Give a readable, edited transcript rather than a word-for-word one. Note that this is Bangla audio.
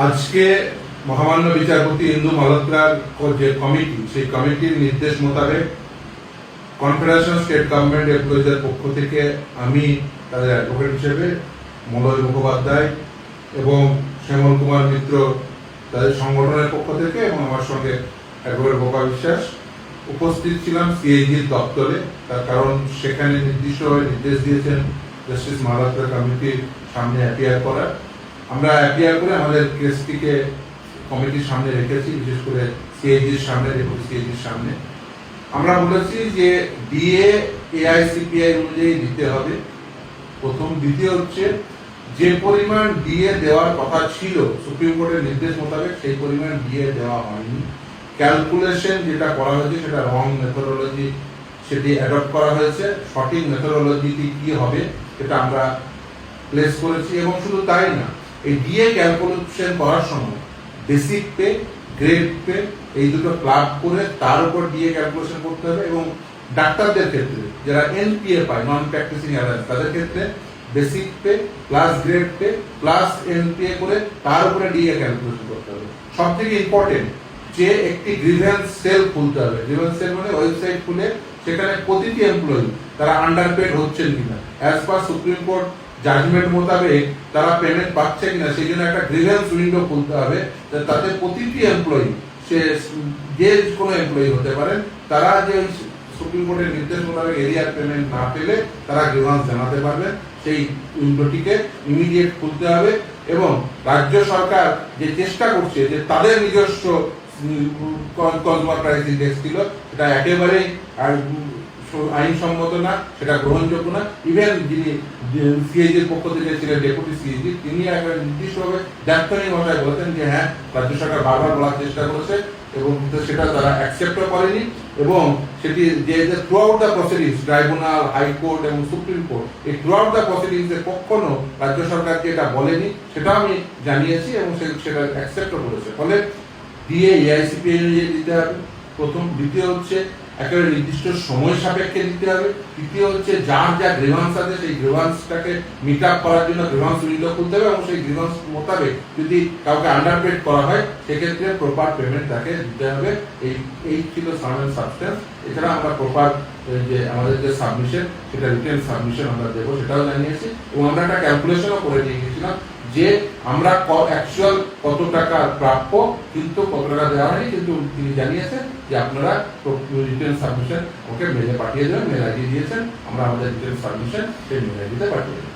আজকে মহামান্য বিচারপতি ইন্দু মালহোত্রার যে কমিটি, সেই কমিটির নির্দেশ মোতাবেক কনফেডারেশন স্টেট গভর্নমেন্ট এমপ্লয়িজের পক্ষ থেকে আমি তাদের অ্যাডভোকেট হিসেবে মলয় মুখোপাধ্যায় এবং শ্যামল কুমার মিত্র তাদের সংগঠনের পক্ষ থেকে এবং আমার সঙ্গে অ্যাডভোকেট গোপাল বিশ্বাস উপস্থিত ছিলাম সিএজির দপ্তরে। তার কারণ সেখানে নির্দিষ্টভাবে নির্দেশ দিয়েছেন জাস্টিস মালহোত্রা কমিটির সামনে অ্যাপিয়ার করার। আমরা অ্যাপিয়ার করে আমাদের কেসটিকে কমিটির সামনে রেখেছি, বিশেষ করে সিএজির সামনে, ডেপুটি সিএজির সামনে। আমরা বলেছি যে ডিএ এআইসিপিআই অনুযায়ী দিতে হবে প্রথম। দ্বিতীয় হচ্ছে যে পরিমাণ ডিএ দেওয়ার কথা ছিল সুপ্রিম কোর্টের নির্দেশ মোতাবেক সেই পরিমাণ ডিএ দেওয়া হয়নি। ক্যালকুলেশন যেটা করা হয়েছে সেটা রং মেথোডোলজি সেটি অ্যাডপ্ট করা হয়েছে। সঠিক মেথোডোলজিটি কি হবে সেটা আমরা প্লেস করেছি। এবং শুধু তাই না, এই ডিএ ক্যালকুলেশন করার সময় বেসিক পে, গ্রেড পে এই দুটো প্লাগ করে তার উপর ডিএ ক্যালকুলেশন করতে হবে। এবং ডাক্তারদের ক্ষেত্রে যারা এনপিএ পায়, নন প্র্যাকটিসিং অ্যালায়েন্স, তাদের ক্ষেত্রে basic pay plus grade pay plus NPA করে তার উপরে ডিএ ক্যালকুলেশন করতে হবে। সব থেকে ইম্পর্টেন্ট যে একটি গ্রিভেন্স সেল খুলতে হবে। গ্রিভেন্স সেল মানে ওয়েবসাইট খুলে সেখানে প্রতিটি এমপ্লয়ি তারা আন্ডারপেড হচ্ছেন কিনা, as per Supreme Court judgment মোতাবেক তারা পেমেন্ট পাচ্ছে কিনা, সেই জন্য একটা গ্রিভেন্স উইন্ডো খুলতে হবে তাতে প্রতিটি এমপ্লয়ি, সে যে কোনো এমপ্লয়ি হতে পারেন, তারা যে সুপ্রিম কোর্টের নির্দেশ মোতাবেক এরিয়ার পেমেন্ট না পেলে তারা গ্রিভেন্স জানাতে পারবেন। সেই উইন্ডোটিকে ইমিডিয়েট খুলতে হবে। এবং রাজ্য সরকার যে চেষ্টা করছে যে তাদের নিজস্ব কনজিউমার প্রাইস ইন্ডেক্স ছিল, সেটা একেবারেই আইনসম্মত না, সেটা গ্রহণযোগ্য না। ইভেন যিনি সিএজির পক্ষ থেকে ছিলেন ডেপুটি সিএজি, তিনি একবার নির্দিষ্টভাবে দায়িত্বহীন ভাষায় বলেছেন যে হ্যাঁ, রাজ্য সরকার বারবার বলার চেষ্টা করেছে এবং সেটা তারা অ্যাকসেপ্টও করেনি। এবং সেটি যে through out the proceedings, tribunal, high court এবং সুপ্রিম কোর্ট, এই থ্রু আউট দ্য প্রসিডিংসে কখনো রাজ্য সরকারকে এটা বলেনি, সেটাও আমি জানিয়েছি এবং সেটা অ্যাকসেপ্টও করেছে। ফলে ডিএ এআইসিপিআই অনুযায়ী দিতে হবে প্রথম। দ্বিতীয় হচ্ছে একেবারে নির্দিষ্ট সময় সাপেক্ষে দিতে হবে। তৃতীয় হচ্ছে যার যা গ্রিভান্স আছে সেই গ্রিভান্সটাকে মিট আপ করার জন্য গ্রিভান্স উইন্ডো খুলতে হবে এবং সেই গ্রিভান্স মোতাবেক যদি কাউকে আন্ডারপেড করা হয় সেক্ষেত্রে প্রপার পেমেন্ট তাকে দিতে হবে। এই ছিল সাম এন্ড সাবস্টেন্স। এছাড়া আমরা প্রপার যে আমাদের যে সাবমিশন, সেটা রিটেন সাবমিশন আমরা দেবো, সেটাও জানিয়েছি। এবং আমরা একটা ক্যালকুলেশনও করে নিয়ে গেছিলাম যে আমরা অ্যাকচুয়াল কত টাকা প্রাপ্য, কিন্তু কত টাকা দেওয়া হয়নি, কিন্তু তিনি জানিয়েছেন যে আপনারা রিটেন সাবমিশন ওকে মেলে পাঠিয়ে দেবেন। মেল আইডি দিয়েছেন, আমরা আমাদের রিটেন সাবমিশন সেই মেল আইডিতে পাঠিয়ে দেবেন।